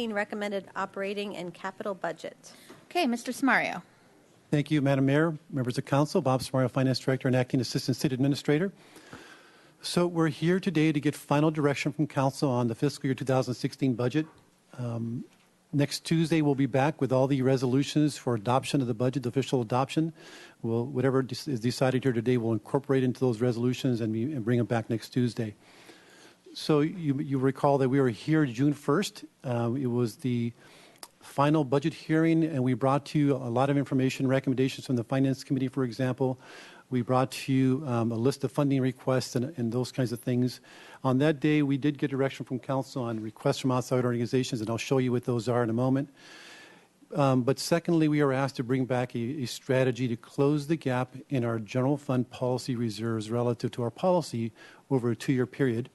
Recommended operating and capital budget. Okay, Mr. Samario. Thank you, Madam Mayor, members of council. Bob Samario, Finance Director and Acting Assistant City Administrator. So we're here today to get final direction from council on the fiscal year 2016 budget. Next Tuesday, we'll be back with all the resolutions for adoption of the budget, the official adoption. Whatever is decided here today, we'll incorporate into those resolutions and bring them back next Tuesday. So you recall that we were here June 1st. It was the final budget hearing, and we brought to you a lot of information, recommendations from the Finance Committee, for example. We brought to you a list of funding requests and those kinds of things. On that day, we did get direction from council on requests from outside organizations, and I'll show you what those are in a moment. But secondly, we are asked to bring back a strategy to close the gap in our general fund policy reserves relative to our policy over a 2-year period.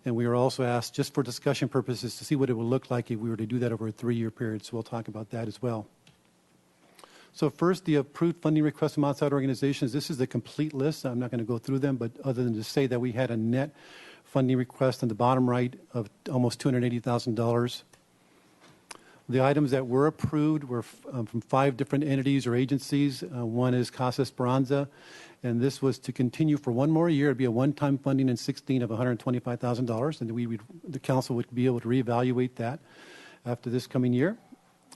And we are also asked, just for discussion purposes, to see what it would look like if we were to do that over a 3-year period. So we'll talk about that as well. So first, the approved funding requests from outside organizations. This is the complete list. I'm not going to go through them, but other than to say that we had a net funding request on the bottom right of almost $280,000. The items that were approved were from 5 different entities or agencies. One is Casa Esperanza, and this was to continue for 1 more year. It'd be a one-time funding in 16 of $125,000, and the council would be able to reevaluate that after this coming year.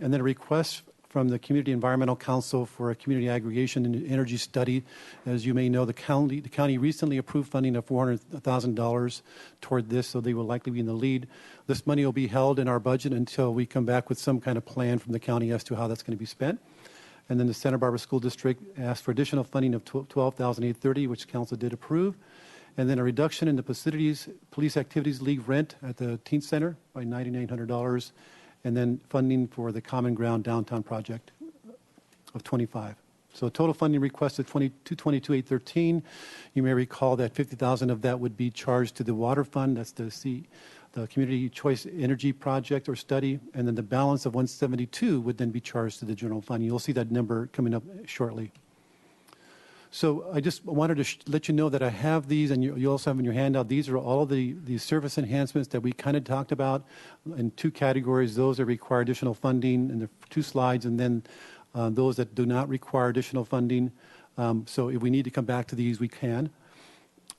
And then a request from the Community Environmental Council for a community aggregation and energy study. As you may know, the county recently approved funding of $400,000 toward this, so they will likely be in the lead. This money will be held in our budget until we come back with some kind of plan from the county as to how that's going to be spent. And then the Santa Barbara School District asked for additional funding of $12,830, which council did approve. And then a reduction in the Police Activities League rent at the Teen Center by $9,900. And then funding for the Common Ground Downtown project of $25,000. So total funding requested $222,813. You may recall that $50,000 of that would be charged to the Water Fund. That's the Community Choice Energy Project or study. And then the balance of $172,000 would then be charged to the General Fund. You'll see that number coming up shortly. So I just wanted to let you know that I have these, and you also have in your handout, these are all of the service enhancements that we kind of talked about in 2 categories, those that require additional funding in the 2 slides, and then those that do not require additional funding. So if we need to come back to these, we can.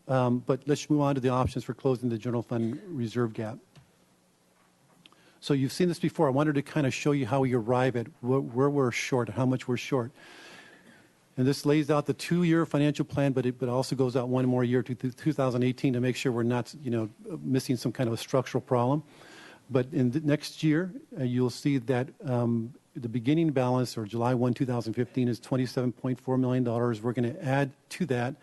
But let's move on to the options for closing the general fund reserve gap. So you've seen this before. I wanted to kind of show you how we arrive at where we're short, how much we're short. And this lays out the 2-year financial plan, but it also goes out 1 more year to 2018 to make sure we're not, missing some kind of a structural problem. But in the next year, you'll see that the beginning balance, or July 1, 2015, is $27.4 million. We're going to add to that,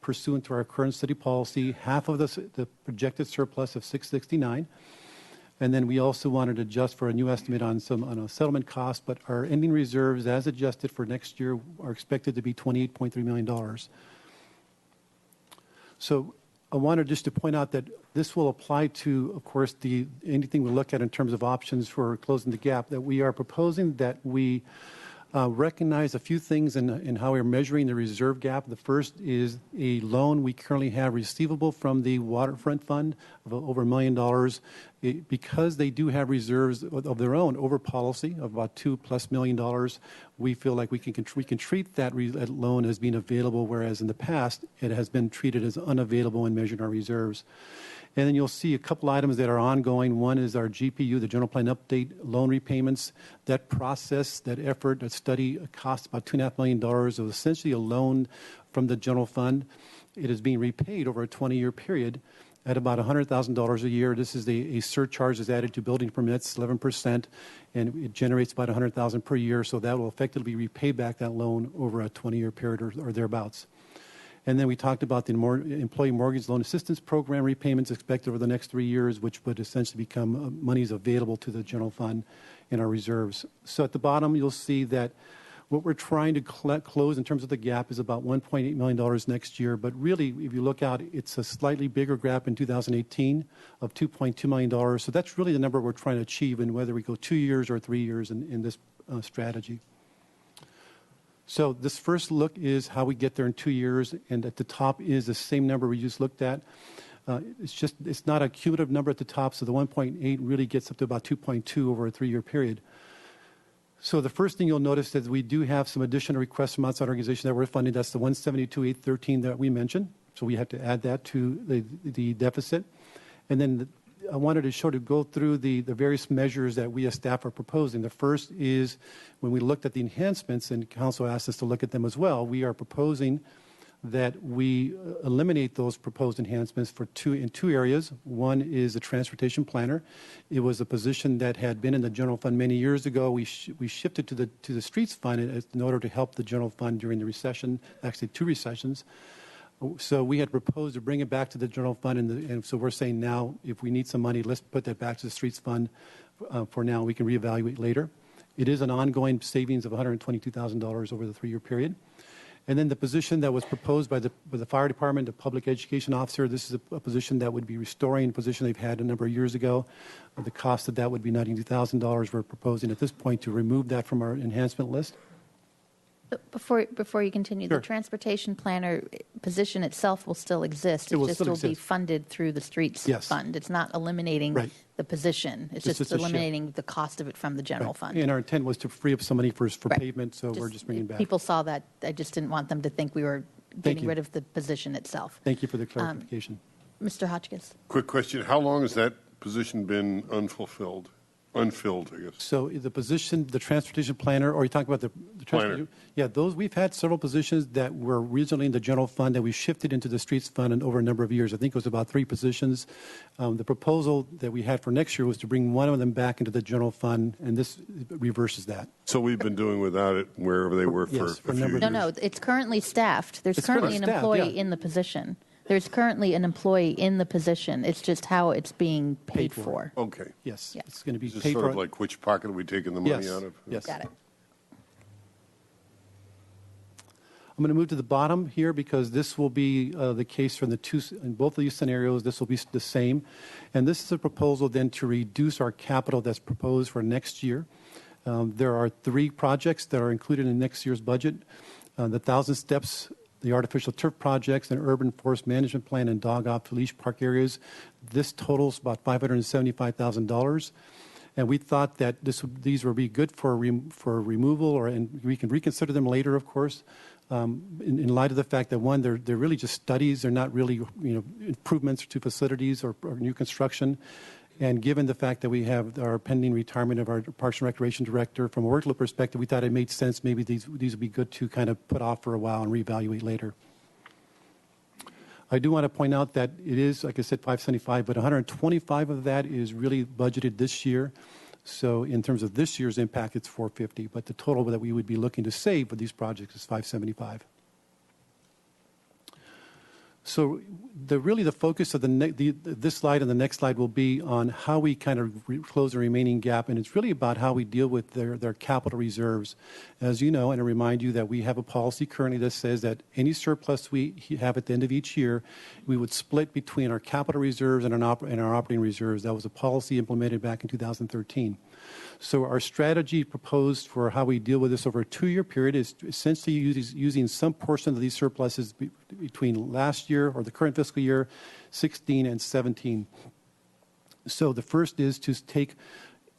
pursuant to our current city policy, half of the projected surplus of $669. And then we also wanted to adjust for a new estimate on a settlement cost, but our ending reserves as adjusted for next year are expected to be $28.3 million. So I wanted just to point out that this will apply to, of course, anything we look at in terms of options for closing the gap, that we are proposing that we recognize a few things in how we're measuring the reserve gap. The first is a loan we currently have receivable from the Waterfront Fund of over $1 million. Because they do have reserves of their own over policy of about $2+ million, we feel like we can treat that loan as being available, whereas in the past it has been treated as unavailable and measured in our reserves. And then you'll see a couple items that are ongoing. One is our GPU, the General Plan Update loan repayments. That process, that effort, that study costs about $2.5 million. It was essentially a loan from the general fund. It is being repaid over a 20-year period at about $100,000 a year. This is a surcharge that's added to building permits, 11%, and it generates about $100,000 per year. So that will effectively repay back that loan over a 20-year period or thereabouts. And then we talked about the Employee Mortgage Loan Assistance Program repayments expected over the next 3 years, which would essentially become monies available to the general fund in our reserves. So at the bottom, you'll see that what we're trying to close in terms of the gap is about $1.8 million next year. But really, if you look out, it's a slightly bigger gap in 2018 of $2.2 million. So that's really the number we're trying to achieve, in whether we go 2 years or 3 years in this strategy. So this first look is how we get there in 2 years, and at the top is the same number we just looked at. It's not a cumulative number at the top, so the 1.8 really gets up to about 2.2 over a 3-year period. So the first thing you'll notice is we do have some additional requests from outside organizations that we're funding. That's the 172,813 that we mentioned. So we have to add that to the deficit. And then I wanted to go through the various measures that we as staff are proposing. The first is when we looked at the enhancements, and council asked us to look at them as well, we are proposing that we eliminate those proposed enhancements in two areas. One is the transportation planner. It was a position that had been in the general fund many years ago. We shifted to the streets fund in order to help the general fund during the recession, actually 2 recessions. So we had proposed to bring it back to the general fund, and so we're saying now if we need some money, let's put that back to the streets fund for now. We can reevaluate later. It is an ongoing savings of $122,000 over the 3-year period. And then the position that was proposed by the fire department, the public education officer, this is a position that would be restoring a position they've had a number of years ago. The cost of that would be $92,000. We're proposing at this point to remove that from our enhancement list. Before you continue, Sure. the transportation planner position itself will still exist. It will just still will be exist. funded through the streets Yes. fund. It's not eliminating Right. the position. It's It's just just a shift. eliminating the cost of it from the general Right. fund. And our intent was to free up some money for Right. pavement, so we're just bringing it back. People saw that. I just didn't want them to think we were getting you. rid of the position itself. Thank you for the clarification. Mr. Hotchkiss. Quick question. How long has that position been unfilled, I guess? So the position, the transportation planner, or are you talking about the transportation? Yeah, those, we've had several positions that were originally in the general fund that we shifted into the streets fund and over a number of years. I think it was about 3 positions. The proposal that we had for next year was to bring one of them back into the general fund, and this reverses that. So we've been doing without it wherever they were Yes, for for a a few number years. of No, it's currently staffed. There's It's currently currently an staffed, employee yeah. in the position. There's currently an employee in the position. It's just how it's being paid Paid for. for. Okay. Yes, Yeah. it's going to be Is this paid sort for. of like which pocket are we taking the money Yes, out of? yes. Got it. I'm going to move to the bottom here because this will be the case from in both of these scenarios. This will be the same. And this is a proposal then to reduce our capital that's proposed for next year. There are 3 projects that are included in next year's budget. The 1,000 Steps, the artificial turf projects, and urban forest management plan and dog off-leash park areas. This totals about $575,000. And we thought that these would be good for removal, and we can reconsider them later, of course, in light of the fact that, one, they're really just studies. They're not really improvements to facilities or new construction. And given the fact that we have our pending retirement of our Parks and Recreation Director, from a workload perspective, we thought it made sense. Maybe these would be good to kind of put off for a while and reevaluate later. I do want to point out that it is, like I said, 575, but 125 of that is really budgeted this year. So in terms of this year's impact, it's 450, but the total that we would be looking to save for these projects is 575. So the focus of this slide and the next slide will be on how we kind of close the remaining gap, and it's really about how we deal with their capital reserves. As you know, and I remind you that we have a policy currently that says that any surplus we have at the end of each year, we would split between our capital reserves and our operating reserves. That was a policy implemented back in 2013. So our strategy proposed for how we deal with this over a 2-year period is essentially using some portion of these surpluses between last year or the current fiscal year, 16 and 17. So the first is to take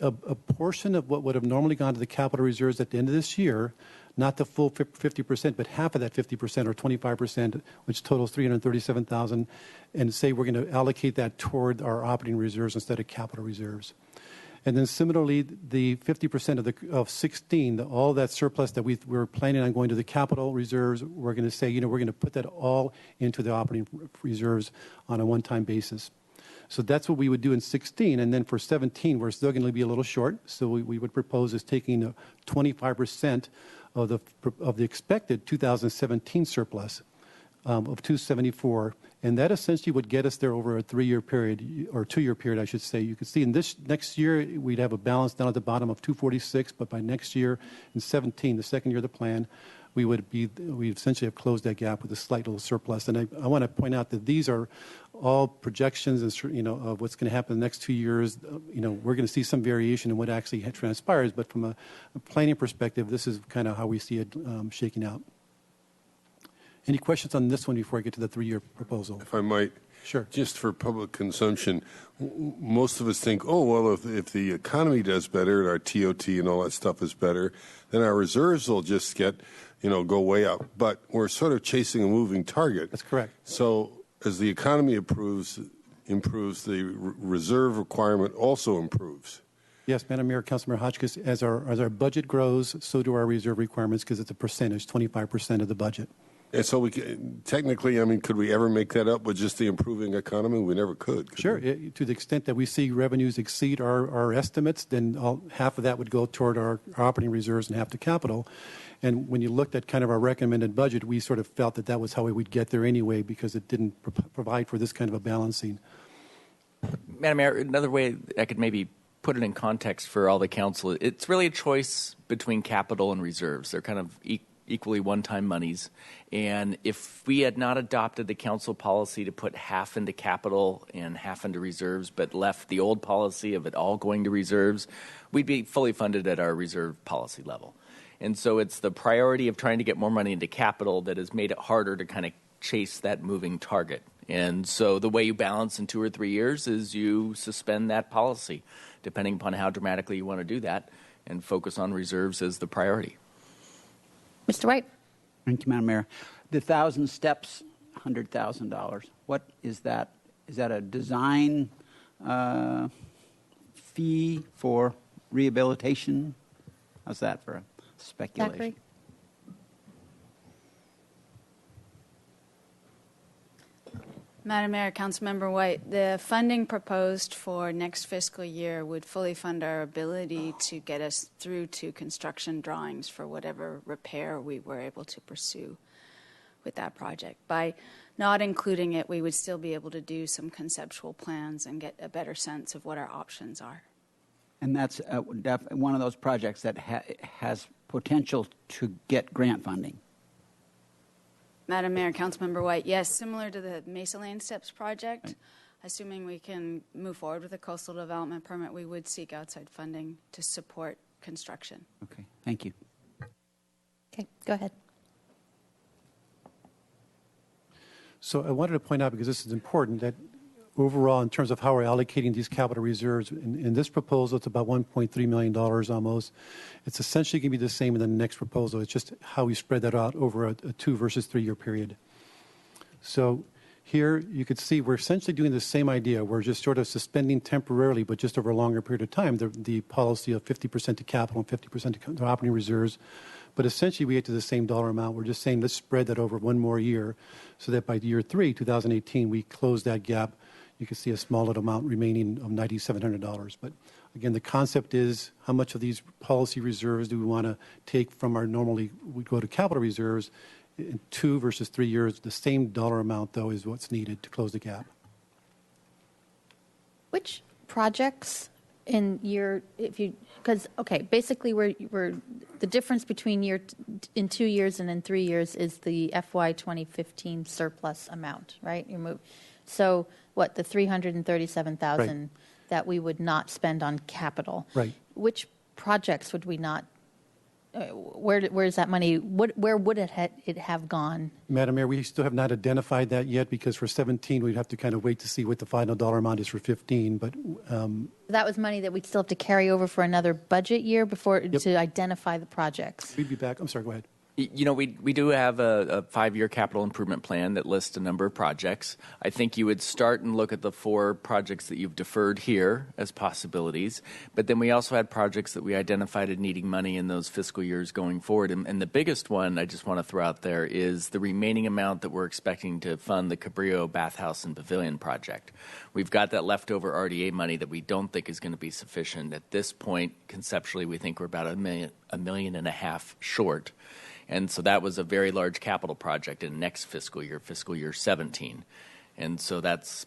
a portion of what would have normally gone to the capital reserves at the end of this year, not the full 50%, but half of that 50% or 25%, which totals $337,000, and say we're going to allocate that toward our operating reserves instead of capital reserves. And then similarly, the 50% of 16, all that surplus that we're planning on going to the capital reserves, we're going to say, we're going to put that all into the operating reserves on a one-time basis. So that's what we would do in 16. And then for 17, we're still going to be a little short. So we would propose is taking 25% of the expected 2017 surplus of 274. And that essentially would get us there over a 3-year period, or 2-year period, I should say. You can see in this next year, we'd have a balance down at the bottom of 246, but by next year, in 17, the second year of the plan, we essentially have closed that gap with a slight little surplus. And I want to point out that these are all projections, of what's going to happen in the next 2 years. We're going to see some variation in what actually transpires, but from a planning perspective, this is kind of how we see it shaking out. Any questions on this one before I get to the 3-year proposal? If I might. Sure. Just for public consumption, most of us think, oh, well, if the economy does better and our TOT and all that stuff is better, then our reserves will just get, go way up. But we're sort of chasing a moving target. That's correct. So as the economy improves, the reserve requirement also improves. Yes, Madam Mayor, Councilmember Hotchkiss, as our budget grows, so do our reserve requirements because it's a percentage, 25% of the budget. And so technically, could we ever make that up with just the improving economy? We never could. Sure. To the extent that we see revenues exceed our estimates, then half of that would go toward our operating reserves and half to capital. And when you looked at kind of our recommended budget, we sort of felt that was how we would get there anyway because it didn't provide for this kind of a balancing. Madam Mayor, another way I could maybe put it in context for all the council, it's really a choice between capital and reserves. They're kind of equally one-time monies. And if we had not adopted the council policy to put half into capital and half into reserves, but left the old policy of it all going to reserves, we'd be fully funded at our reserve policy level. And so it's the priority of trying to get more money into capital that has made it harder to kind of chase that moving target. And so the way you balance in 2 or 3 years is you suspend that policy, depending upon how dramatically you want to do that, and focus on reserves as the priority. Mr. White? Thank you, Madam Mayor. The 1,000 steps, $100,000. What is that? Is that a design fee for rehabilitation? How's that for a speculation? Zachary? Madam Mayor, Councilmember White, the funding proposed for next fiscal year would fully fund our ability to get us through to construction drawings for whatever repair we were able to pursue with that project. By not including it, we would still be able to do some conceptual plans and get a better sense of what our options are. And that's one of those projects that has potential to get grant funding. Madam Mayor, Councilmember White, yes, similar to the Mesa Lane Steps project, Right. assuming we can move forward with a coastal development permit, we would seek outside funding to support construction. Okay, thank you. Okay, go ahead. So I wanted to point out, because this is important, that overall, in terms of how we're allocating these capital reserves, in this proposal, it's about $1.3 million almost. It's essentially going to be the same in the next proposal. It's just how we spread that out over a 2 versus 3 year period. So here you could see we're essentially doing the same idea. We're just sort of suspending temporarily, but just over a longer period of time, the policy of 50% to capital and 50% to operating reserves. But essentially, we get to the same dollar amount. We're just saying let's spread that over one more year so that by year 3, 2018, we close that gap. You can see a small little amount remaining of $9,700. But again, the concept is how much of these policy reserves do we want to take from our normally we go to capital reserves in 2 versus 3 years. The same dollar amount, though, is what's needed to close the gap. Which projects in year, because, okay, basically we're the difference between in 2 years and in 3 years is the FY 2015 surplus amount, right? So what, the $337,000 Right. that we would not spend on capital. Right. Which projects would we not, where is that money, where would it have gone? Madam Mayor, we still have not identified that yet because for 17, we'd have to kind of wait to see what the final dollar amount is for 15. But That was money that we'd still have to carry over for another budget year before to identify the projects. we'd be back. I'm sorry, go ahead. You know, we do have a 5-year capital improvement plan that lists a number of projects. I think you would start and look at the 4 projects that you've deferred here as possibilities. But then we also had projects that we identified as needing money in those fiscal years going forward. And the biggest one I just want to throw out there is the remaining amount that we're expecting to fund the Cabrillo Bathhouse and Pavilion project. We've got that leftover RDA money that we don't think is going to be sufficient. At this point, conceptually, we think we're about $1.5 million short. And so that was a very large capital project in next fiscal year 17. And so that's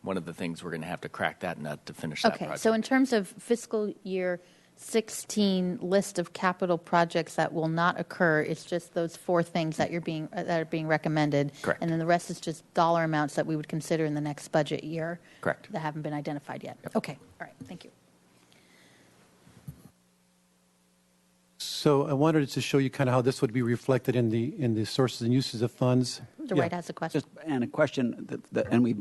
one of the things we're going to have to crack that nut to finish that project. Okay, so in terms of fiscal year 16 list of capital projects that will not occur, it's just those 4 things that are being recommended. Correct. And then the rest is just dollar amounts that we would consider in the next budget year. Correct. That haven't been identified yet. Yep. Okay, all right, thank you. So I wanted to show you kind of how this would be reflected in the sources and uses of funds. Mr. Yeah. White has a question. And a question, and we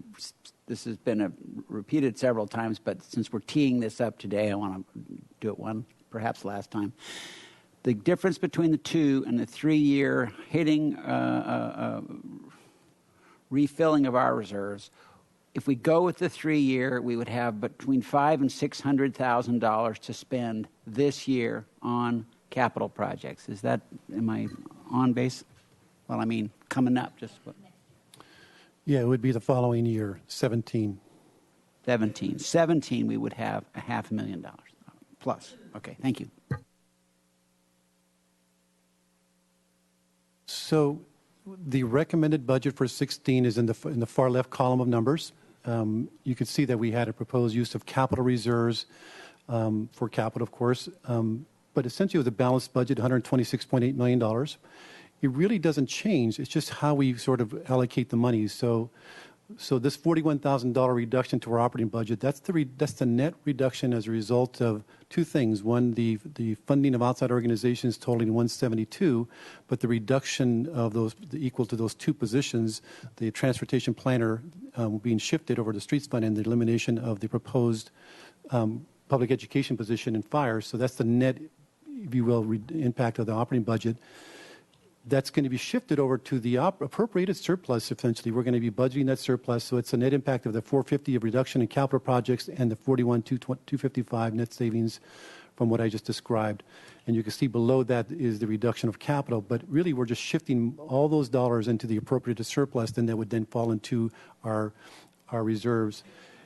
this has been repeated several times, but since we're teeing this up today, I want to do it perhaps last time. The difference between the 2 and the 3-year hitting refilling of our reserves, if we go with the 3-year, we would have between $500,000 and $600,000 to spend this year on capital projects. Am I on base? Well, I mean, coming up, Yeah, it would be the following year, 17. 17, we would have $500,000 plus. Okay, thank you. So the recommended budget for 16 is in the far left column of numbers. You can see that we had a proposed use of capital reserves for capital, of course, but essentially with a balanced budget, $126.8 million. It really doesn't change. It's just how we sort of allocate the money. So this $41,000 reduction to our operating budget, that's the net reduction as a result of two things. One, the funding of outside organizations totaling $172, but the reduction of those equal to those two positions, the transportation planner being shifted over to streets fund and the elimination of the proposed public education position in fire. So that's the net, if you will, impact of the operating budget. That's going to be shifted over to the appropriated surplus, essentially. We're going to be budgeting that surplus, so it's a net impact of the $450 of reduction in capital projects and the $41,255 net savings from what I just described. And you can see below that is the reduction of capital, but really we're just shifting all those dollars into the appropriated surplus, then that would then fall into our reserves.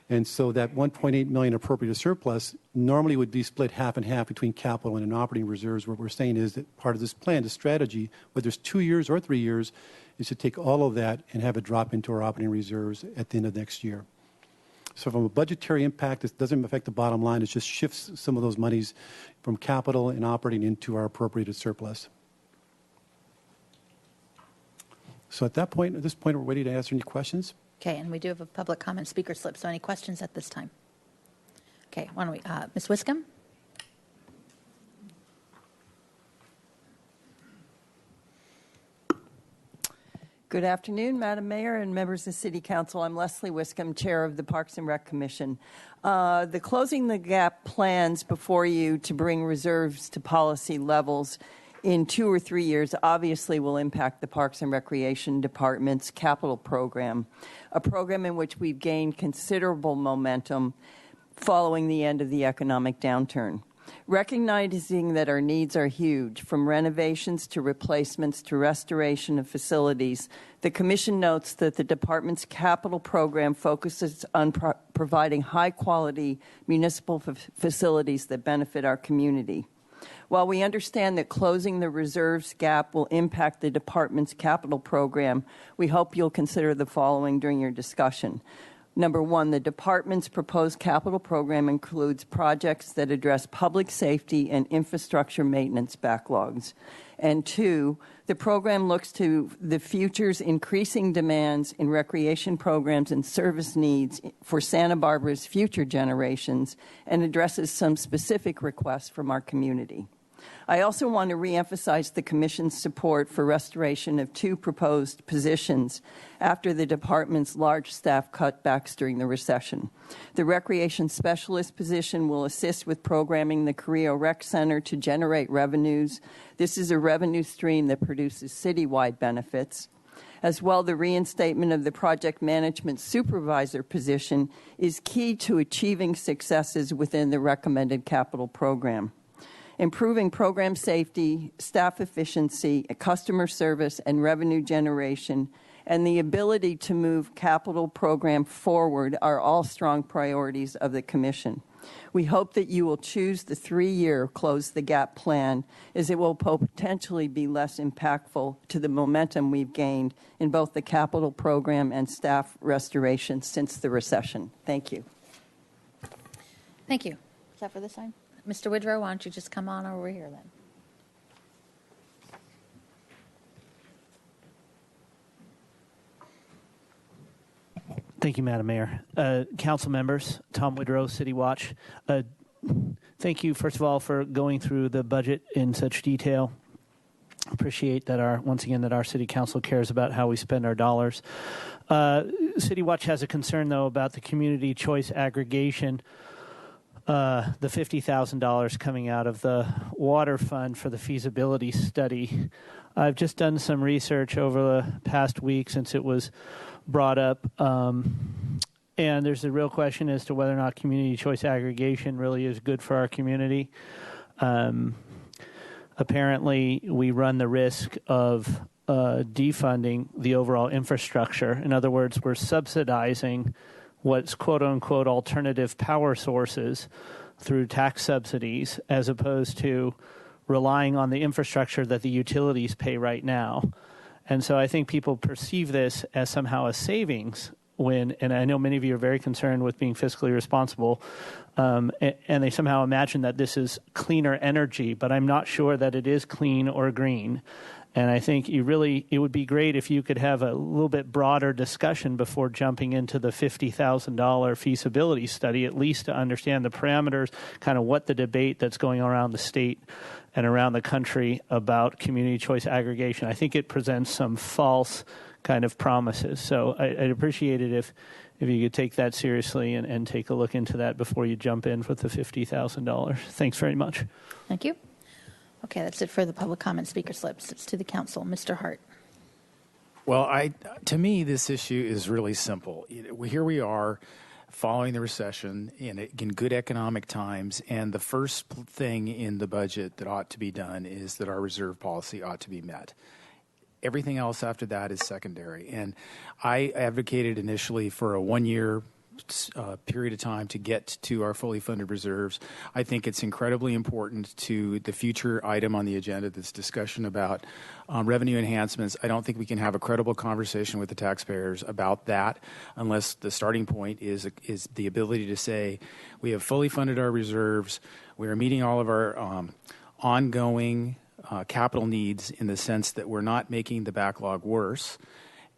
And so that $1.8 million appropriated surplus normally would be split half and half between capital and operating reserves. What we're saying is that part of this plan, the strategy, whether it's 2 years or 3 years, is to take all of that and have it drop into our operating reserves at the end of next year. So from a budgetary impact, it doesn't affect the bottom line. It just shifts some of those monies from capital and operating into our appropriated surplus. So at this point, we're ready to answer any questions. Okay, and we do have a public comment speaker slip, so any questions at this time? Okay, why don't we, Ms. Wiscombe? Good afternoon, Madam Mayor and members of City Council. I'm Leslie Wiscombe, Chair of the Parks and Rec Commission. The Closing the Gap plans before you to bring reserves to policy levels in 2 or 3 years obviously will impact the Parks and Recreation Department's capital program, a program in which we've gained considerable momentum following the end of the economic downturn. Recognizing that our needs are huge, from renovations to replacements to restoration of facilities, the Commission notes that the Department's capital program focuses on providing high-quality municipal facilities that benefit our community. While we understand that closing the reserves gap will impact the Department's capital program, we hope you'll consider the following during your discussion. Number one, the Department's proposed capital program includes projects that address public safety and infrastructure maintenance backlogs. And two, the program looks to the future's increasing demands in recreation programs and service needs for Santa Barbara's future generations and addresses some specific requests from our community. I also want to reemphasize the Commission's support for restoration of 2 proposed positions after the Department's large staff cutbacks during the recession. The Recreation Specialist position will assist with programming the Carrillo Rec Center to generate revenues. This is a revenue stream that produces citywide benefits. As well, the reinstatement of the Project Management Supervisor position is key to achieving successes within the recommended capital program. Improving program safety, staff efficiency, customer service, and revenue generation, and the ability to move capital program forward are all strong priorities of the Commission. We hope that you will choose the 3-year Close the Gap plan, as it will potentially be less impactful to the momentum we've gained in both the capital program and staff restoration since the recession. Thank you. Thank you. Is that for this time? Mr. Woodrow, why don't you just come on over here then? Thank you, Madam Mayor. Council members, Tom Woodrow, City Watch. Thank you, first of all, for going through the budget in such detail. Appreciate that once again, that our City Council cares about how we spend our dollars. City Watch has a concern, though, about the community choice aggregation, the $50,000 coming out of the water fund for the feasibility study. I've just done some research over the past week since it was brought up, and there's a real question as to whether or not community choice aggregation really is good for our community. Apparently, we run the risk of defunding the overall infrastructure. In other words, we're subsidizing what's quote-unquote alternative power sources through tax subsidies as opposed to relying on the infrastructure that the utilities pay right now. And so I think people perceive this as somehow a savings when, and I know many of you are very concerned with being fiscally responsible, and they somehow imagine that this is cleaner energy, but I'm not sure that it is clean or green. And I think it would be great if you could have a little bit broader discussion before jumping into the $50,000 feasibility study, at least to understand the parameters, kind of what the debate that's going around the state and around the country about community choice aggregation. I think it presents some false kind of promises. So I'd appreciate it if you could take that seriously and take a look into that before you jump in with the $50,000. Thanks very much. Thank you. Okay, that's it for the public comment speaker slips. It's to the council. Mr. Hart. Well, to me, this issue is really simple. Here we are following the recession in good economic times, and the first thing in the budget that ought to be done is that our reserve policy ought to be met. Everything else after that is secondary. And I advocated initially for a one-year period of time to get to our fully funded reserves. I think it's incredibly important to the future item on the agenda, this discussion about revenue enhancements. I don't think we can have a credible conversation with the taxpayers about that unless the starting point is the ability to say we have fully funded our reserves, we are meeting all of our ongoing capital needs in the sense that we're not making the backlog worse,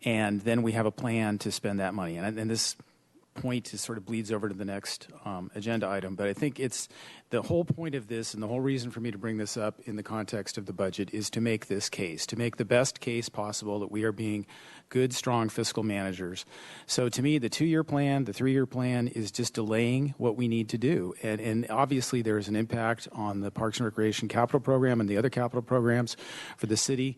and then we have a plan to spend that money. And this point sort of bleeds over to the next agenda item, but I think it's the whole point of this and the whole reason for me to bring this up in the context of the budget is to make this case, to make the best case possible that we are being good, strong fiscal managers. So to me, the 2-year plan, the 3-year plan is just delaying what we need to do. And obviously there is an impact on the Parks and Recreation capital program and the other capital programs for the city,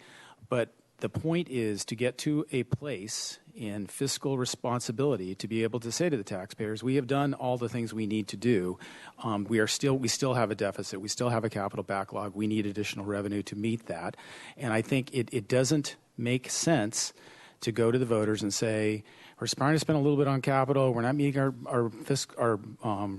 but the point is to get to a place in fiscal responsibility to be able to say to the taxpayers, we have done all the things we need to do. We still have a deficit. We still have a capital backlog. We need additional revenue to meet that. And I think it doesn't make sense to go to the voters and say, we're trying to spend a little bit on capital. We're not meeting our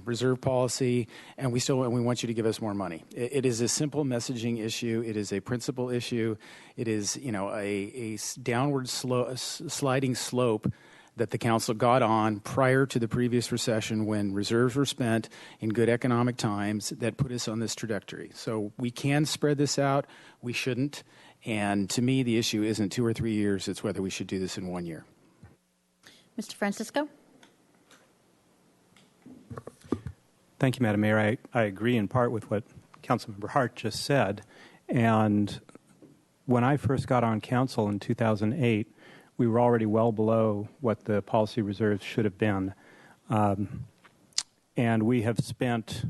reserve policy, and we want you to give us more money. It is a simple messaging issue. It is a principle issue. It is a downward sliding slope that the council got on prior to the previous recession when reserves were spent in good economic times that put us on this trajectory. So we can spread this out. We shouldn't. And to me, the issue isn't 2 or 3 years. It's whether we should do this in 1 year. Mr. Francisco? Thank you, Madam Mayor. I agree in part with what Councilmember Hart just said. And when I first got on council in 2008, we were already well below what the policy reserves should have been. And we have spent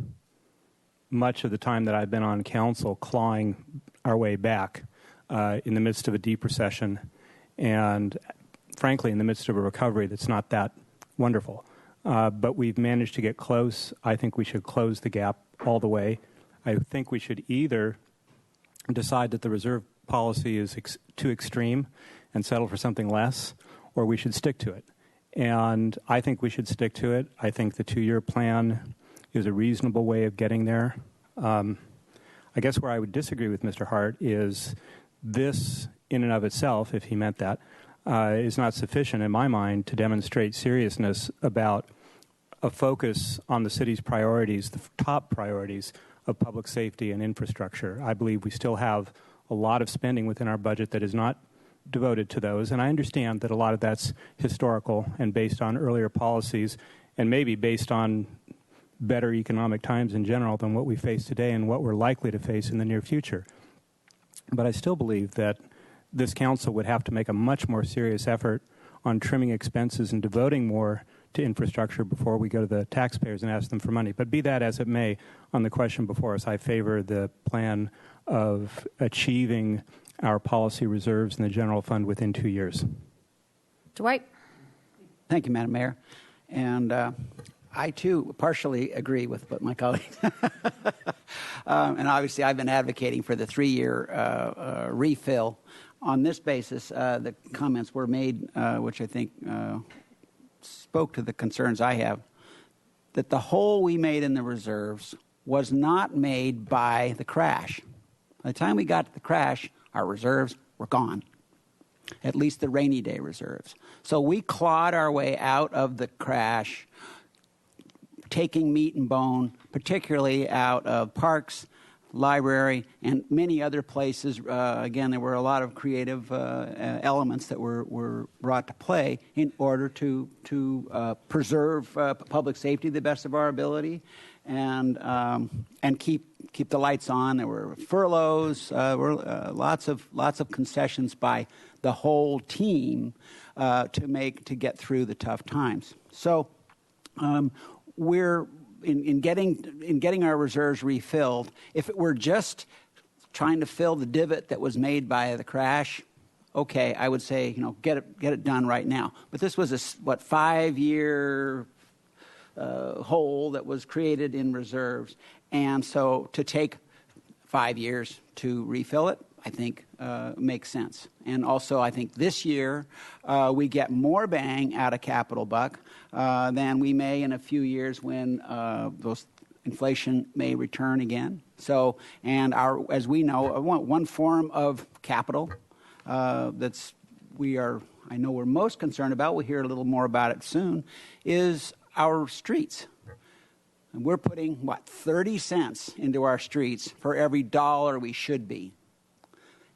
much of the time that I've been on council clawing our way back in the midst of a deep recession and frankly, in the midst of a recovery that's not that wonderful. But we've managed to get close. I think we should close the gap all the way. I think we should either decide that the reserve policy is too extreme and settle for something less, or we should stick to it. And I think we should stick to it. I think the 2-year plan is a reasonable way of getting there. I guess where I would disagree with Mr. Hart is this in and of itself, if he meant that, is not sufficient in my mind to demonstrate seriousness about a focus on the city's priorities, the top priorities of public safety and infrastructure. I believe we still have a lot of spending within our budget that is not devoted to those, and I understand that a lot of that's historical and based on earlier policies and maybe based on better economic times in general than what we face today and what we're likely to face in the near future. But I still believe that this council would have to make a much more serious effort on trimming expenses and devoting more to infrastructure before we go to the taxpayers and ask them for money. But be that as it may, on the question before us, I favor the plan of achieving our policy reserves in the general fund within 2 years. Dwight? Thank you, Madam Mayor. And I, too, partially agree with what my colleagues. And obviously, I've been advocating for the 3-year refill. On this basis, the comments were made, which I think spoke to the concerns I have, that the hole we made in the reserves was not made by the crash. By the time we got to the crash, our reserves were gone, at least the rainy day reserves. So we clawed our way out of the crash, taking meat and bone, particularly out of parks, library, and many other places. Again, there were a lot of creative elements that were brought to play in order to preserve public safety to the best of our ability, and keep the lights on. There were furloughs. There were lots of concessions by the whole team to get through the tough times. So we're in getting our reserves refilled. If it were just trying to fill the divot that was made by the crash, okay, I would say, get it done right now. But this was a 5-year hole that was created in reserves, and so to take 5 years to refill it, I think makes sense. And also, I think this year we get more bang out of capital buck than we may in a few years when those inflation may return again. So, and as we know, one form of capital I know we're most concerned about, we'll hear a little more about it soon, is our streets. And we're putting, 30 cents into our streets for every dollar we should be.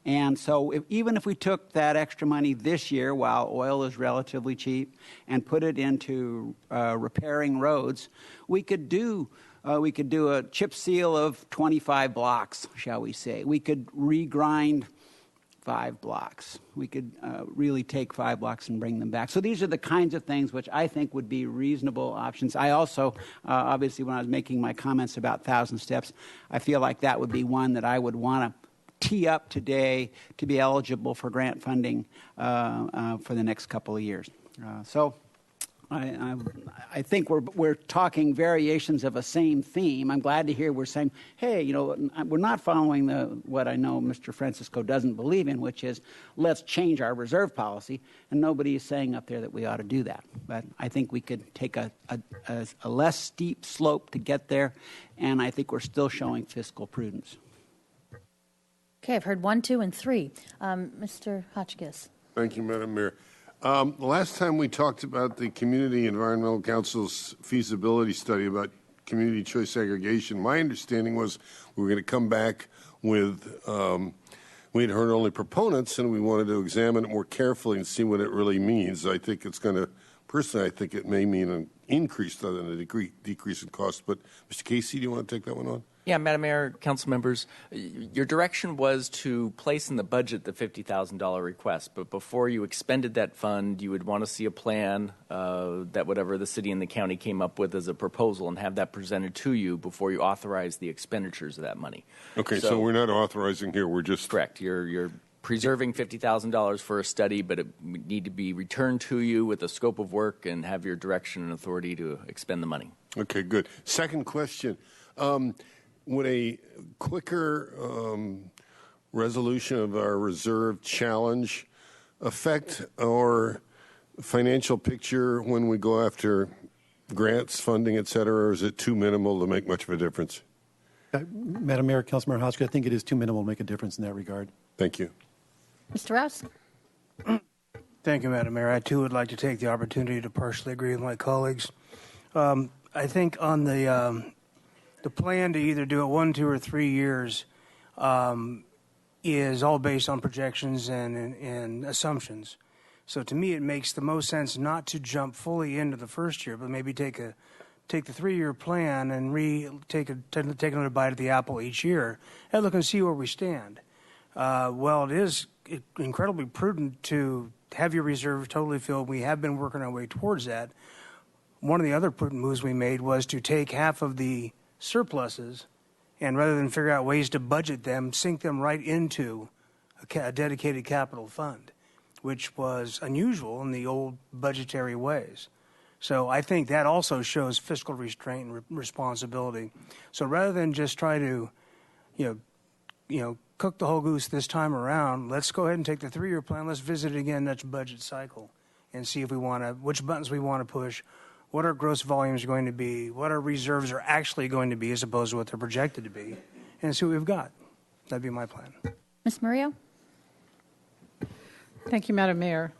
And so even if we took that extra money this year, while oil is relatively cheap, and put it into repairing roads, we could do a chip seal of 25 blocks, shall we say. We could regrind 5 blocks. We could really take 5 blocks and bring them back. So these are the kinds of things which I think would be reasonable options. I also, obviously, when I was making my comments about 1,000 steps, I feel like that would be one that I would want to tee up today to be eligible for grant funding for the next couple of years. So I think we're talking variations of a same theme. I'm glad to hear we're saying, hey, we're not following what I know Mr. Francisco doesn't believe in, which is let's change our reserve policy. And nobody is saying up there that we ought to do that. But I think we could take a less steep slope to get there, and I think we're still showing fiscal prudence. Okay, I've heard 1, 2, and 3. Mr. Hotchkiss. Thank you, Madam Mayor. The last time we talked about the Community Environmental Council's feasibility study about community choice aggregation, my understanding was we were going to come back with, we had heard only proponents, and we wanted to examine it more carefully and see what it really means. I think it's going to, personally, I think it may mean an increase rather than a decrease in cost. But Mr. Casey, do you want to take that one on? Yeah, Madam Mayor, council members, your direction was to place in the budget the $50,000 request, but before you expended that fund, you would want to see a plan that whatever the city and the county came up with as a proposal and have that presented to you before you authorize the expenditures of that money. Okay, so we're not authorizing here, we're just... Correct. You're preserving $50,000 for a study, but it would need to be returned to you with a scope of work and have your direction and authority to expend the money. Okay, good. Second question. Would a quicker resolution of our reserve challenge affect our financial picture when we go after grants, funding, et cetera, or is it too minimal to make much of a difference? Madam Mayor, Councilmember Hotchkiss, I think it is too minimal to make a difference in that regard. Thank you. Mr. Rouse? Thank you, Madam Mayor. I, too, would like to take the opportunity to partially agree with my colleagues. I think on the plan to either do it 1, 2, or 3 years is all based on projections and assumptions. So to me, it makes the most sense not to jump fully into the first year, but maybe take the 3-year plan and take another bite of the apple each year and look and see where we stand. well, it is incredibly prudent to have your reserve totally filled. We have been working our way towards that. One of the other prudent moves we made was to take half of the surpluses and rather than figure out ways to budget them, sink them right into a dedicated capital fund, which was unusual in the old budgetary ways. So I think that also shows fiscal restraint and responsibility. So rather than just try to, cook the whole goose this time around, let's go ahead and take the 3-year plan. Let's visit it again next budget cycle and see if we want to, which buttons we want to push, what our gross volumes are going to be, what our reserves are actually going to be as opposed to what they're projected to be, and see what we've got. That'd be my plan. Ms. Murillo? Thank you, Madam Mayor.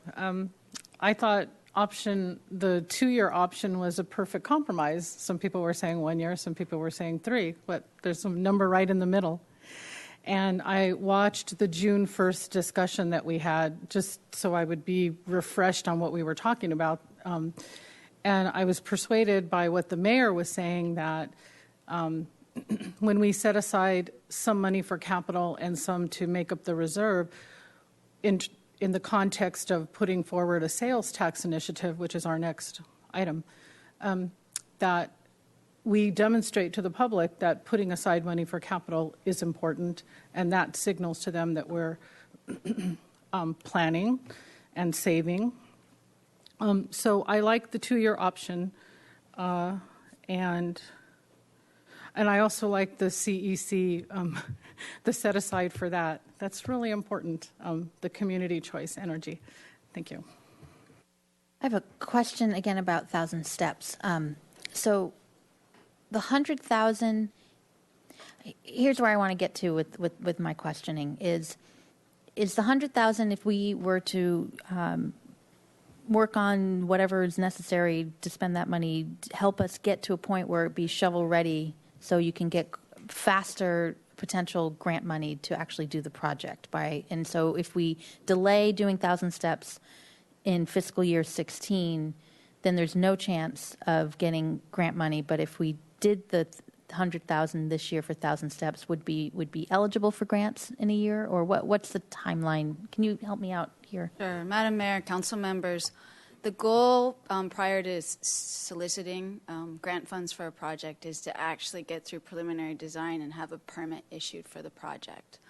I thought the 2-year option was a perfect compromise. Some people were saying 1 year, some people were saying 3, but there's a number right in the middle. And I watched the June 1st discussion that we had just so I would be refreshed on what we were talking about. And I was persuaded by what the mayor was saying that when we set aside some money for capital and some to make up the reserve, in the context of putting forward a sales tax initiative, which is our next item, that we demonstrate to the public that putting aside money for capital is important, and that signals to them that we're planning and saving. So I like the 2-year option, and I also like the CEC, the set aside for that. That's really important, the community choice energy. Thank you. I have a question again about 1,000 steps. So the 100,000, here's where I want to get to with my questioning, is the 100,000, if we were to work on whatever is necessary to spend that money, help us get to a point where it be shovel ready so you can get faster potential grant money to actually do the project and so if we delay doing 1,000 steps in fiscal year 16, then there's no chance of getting grant money. But if we did the 100,000 this year for 1,000 steps, would be eligible for grants in a year, or what's the timeline? Can you help me out here? Sure, Madam Mayor, council members. The goal prior to soliciting grant funds for a project is to actually get through preliminary design and have a permit issued for the project.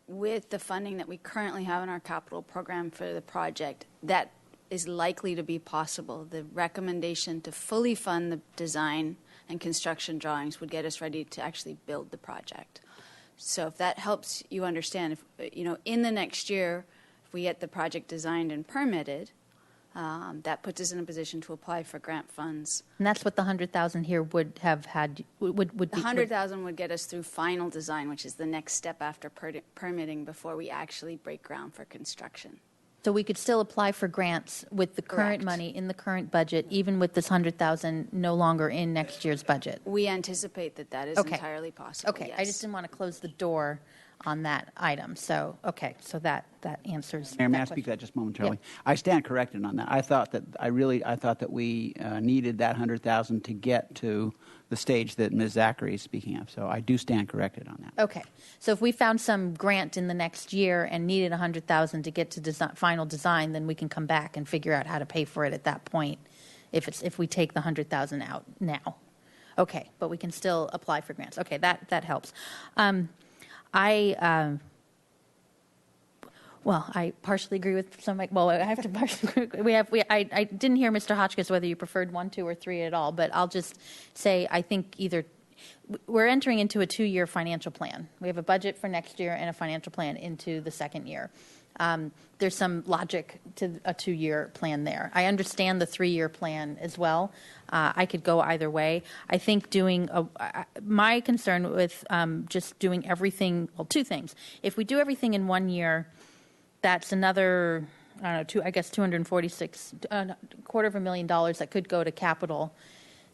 With the funding that we currently have in our capital program for the project, that is likely to be possible. The recommendation to fully fund the design and construction drawings would get us ready to actually build the project. So if that helps you understand, in the next year, if we get the project designed and permitted, that puts us in a position to apply for grant funds. And that's what the 100,000 here would have had. Would the 100,000 would get us through final design, which is the next step after permitting before we actually break ground for construction. So we could still apply for grants with the current money in the current budget, even with this 100,000 no longer in next year's budget. We anticipate that is entirely possible. Okay, yes. I just didn't want to close the door on that item. So so that answers. Mayor, may I speak to that just momentarily? Yeah. I stand corrected on that. I thought that we needed that 100,000 to get to the stage that Ms. Zachary is speaking of. So I do stand corrected on that. Okay. So if we found some grant in the next year and needed 100,000 to get to final design, then we can come back and figure out how to pay for it at that point. If we take the 100,000 out now, okay. But we can still apply for grants. Okay, that helps. I partially agree with some. I have to partially agree. I didn't hear Mr. Hotchkiss whether you preferred 1, 2, or 3 at all. But I'll just say I think we're entering into a 2-year financial plan. We have a budget for next year and a financial plan into the second year. There's some logic to a 2-year plan there. I understand the 3-year plan as well. I could go either way. I think my concern with just doing everything, 2 things. If we do everything in 1 year, that's another, $246, $250,000 that could go to capital.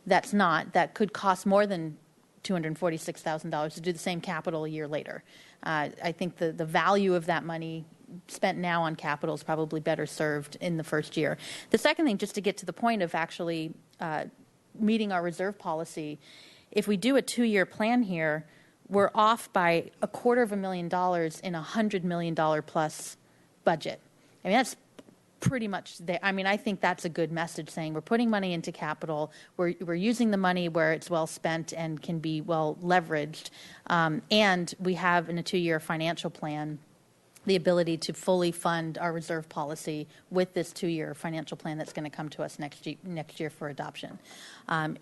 That could cost more than $246,000 to do the same capital a year later. I think the value of that money spent now on capital is probably better served in the first year. The second thing, just to get to the point of actually meeting our reserve policy, if we do a 2-year plan here, we're off by $250,000 in $100 million plus budget. I mean, that's pretty much there. I mean, I think that's a good message, saying we're putting money into capital, we're using the money where it's well spent and can be well leveraged, and we have in a 2-year financial plan the ability to fully fund our reserve policy with this 2-year financial plan that's going to come to us next year for adoption.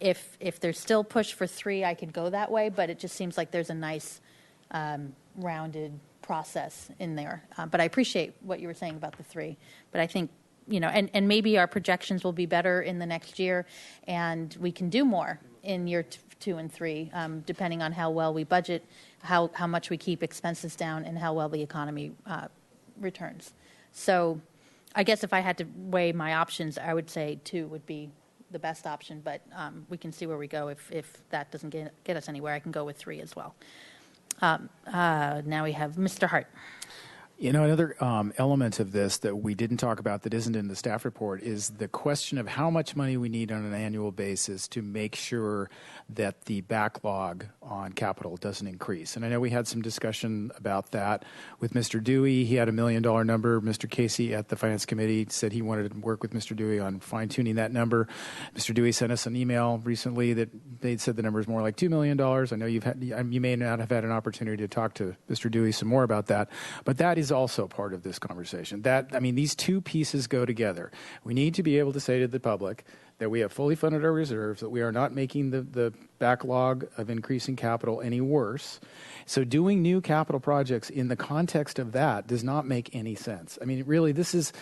If there's still push for 3, I could go that way, but it just seems like there's a nice rounded process in there. But I appreciate what you were saying about the 3. But I think, and maybe our projections will be better in the next year, and we can do more in year 2 and 3, depending on how well we budget, how much we keep expenses down, and how well the economy returns. So I guess if I had to weigh my options, I would say 2 would be the best option, but we can see where we go. If that doesn't get us anywhere, I can go with 3 as well. Now we have Mr. Hart. Another element of this that we didn't talk about that isn't in the staff report is the question of how much money we need on an annual basis to make sure that the backlog on capital doesn't increase. And I know we had some discussion about that with Mr. Dewey. He had $1 million number. Mr. Casey at the Finance Committee said he wanted to work with Mr. Dewey on fine-tuning that number. Mr. Dewey sent us an email recently that they said the number is more like $2 million. I know you may not have had an opportunity to talk to Mr. Dewey some more about that, but that is also part of this conversation. These 2 pieces go together. We need to be able to say to the public that we have fully funded our reserves, that we are not making the backlog of increasing capital any worse. So doing new capital projects in the context of that does not make any sense. I mean, really, this is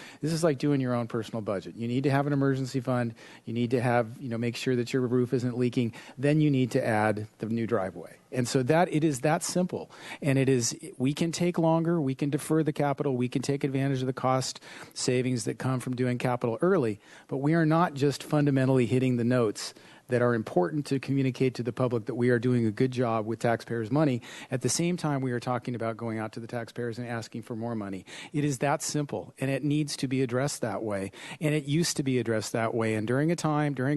like doing your own personal budget. You need to have an emergency fund. You need to have, make sure that your roof isn't leaking. Then you need to add the new driveway. And so it is that simple. And we can take longer, we can defer the capital, we can take advantage of the cost savings that come from doing capital early, but we are not just fundamentally hitting the notes that are important to communicate to the public that we are doing a good job with taxpayers' money. At the same time, we are talking about going out to the taxpayers and asking for more money. It is that simple, and it needs to be addressed that way. And it used to be addressed that way. And during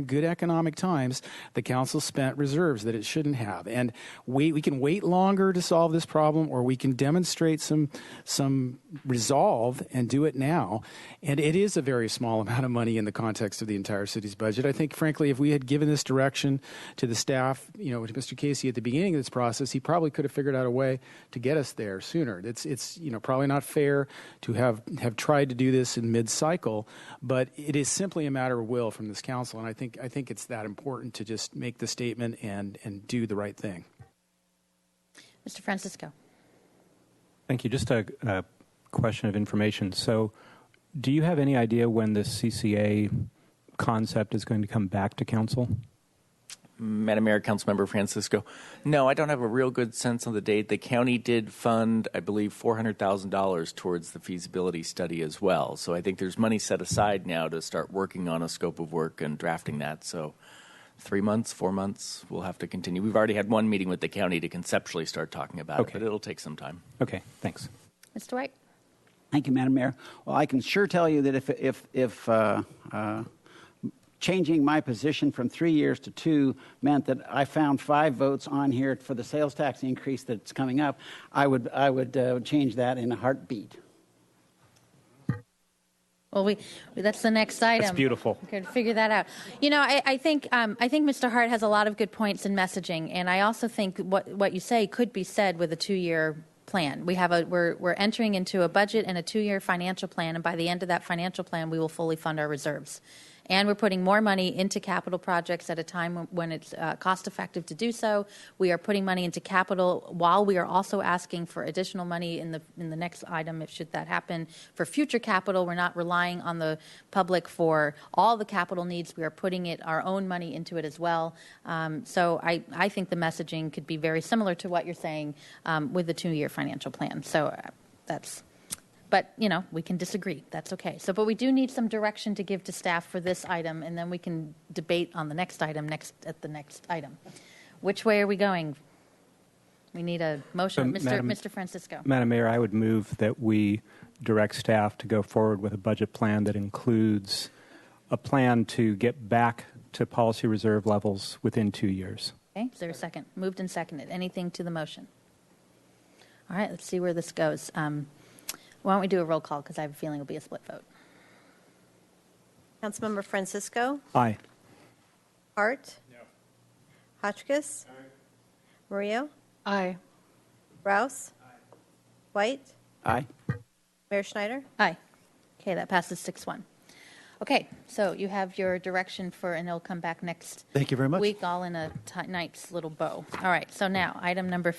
good economic times, the council spent reserves that it shouldn't have. And we can wait longer to solve this problem, or we can demonstrate some resolve and do it now. And it is a very small amount of money in the context of the entire city's budget. I think, frankly, if we had given this direction to the staff, to Mr. Casey at the beginning of this process, he probably could have figured out a way to get us there sooner. It's probably not fair to have tried to do this in mid-cycle, but it is simply a matter of will from this council, and I think it's that important to just make the statement and do the right thing. Mr. Francisco. Thank you. Just a question of information. So do you have any idea when the CCA concept is going to come back to council? Madam Mayor, Councilmember Francisco. No, I don't have a real good sense on the date. The county did fund, I believe, $400,000 towards the feasibility study as well. So I think there's money set aside now to start working on a scope of work and drafting that. So 3 months, 4 months, we'll have to continue. We've already had one meeting with the county to conceptually start talking about it, but it'll take some time. Okay, thanks. Mr. White. Thank you, Madam Mayor. Well, I can sure tell you that if changing my position from 3 years to 2 meant that I found 5 votes on here for the sales tax increase that's coming up, I would change that in a heartbeat. Well, that's the next item. That's beautiful. We could figure that out. I think Mr. Hart has a lot of good points in messaging, and I also think what you say could be said with a 2-year plan. We're entering into a budget and a 2-year financial plan, and by the end of that financial plan, we will fully fund our reserves. And we're putting more money into capital projects at a time when it's cost effective to do so. We are putting money into capital while we are also asking for additional money in the next item, if should that happen, for future capital. We're not relying on the public for all the capital needs. We are putting our own money into it as well. So I think the messaging could be very similar to what you're saying with the 2-year financial plan. So But, we can disagree. That's okay. But we do need some direction to give to staff for this item, and then we can debate on the next item at the next item. Which way are we going? We need a motion. Mr. Francisco. Madam Mayor, I would move that we direct staff to go forward with a budget plan that includes a plan to get back to policy reserve levels within 2 years. Okay, is there a second? Moved and seconded. Anything to the motion? All right, let's see where this goes. Why don't we do a roll call, because I have a feeling it'll be a split vote. Councilmember Francisco? Aye. Hart? No. Hotchkiss? Murillo? Aye. Rouse? White? Aye. Mayor Schneider? Aye. Okay, that passes 6-1. Okay, so you have your direction for, and it'll come back next Thank you very much. week, all in a nice little bow. All right, so now, item number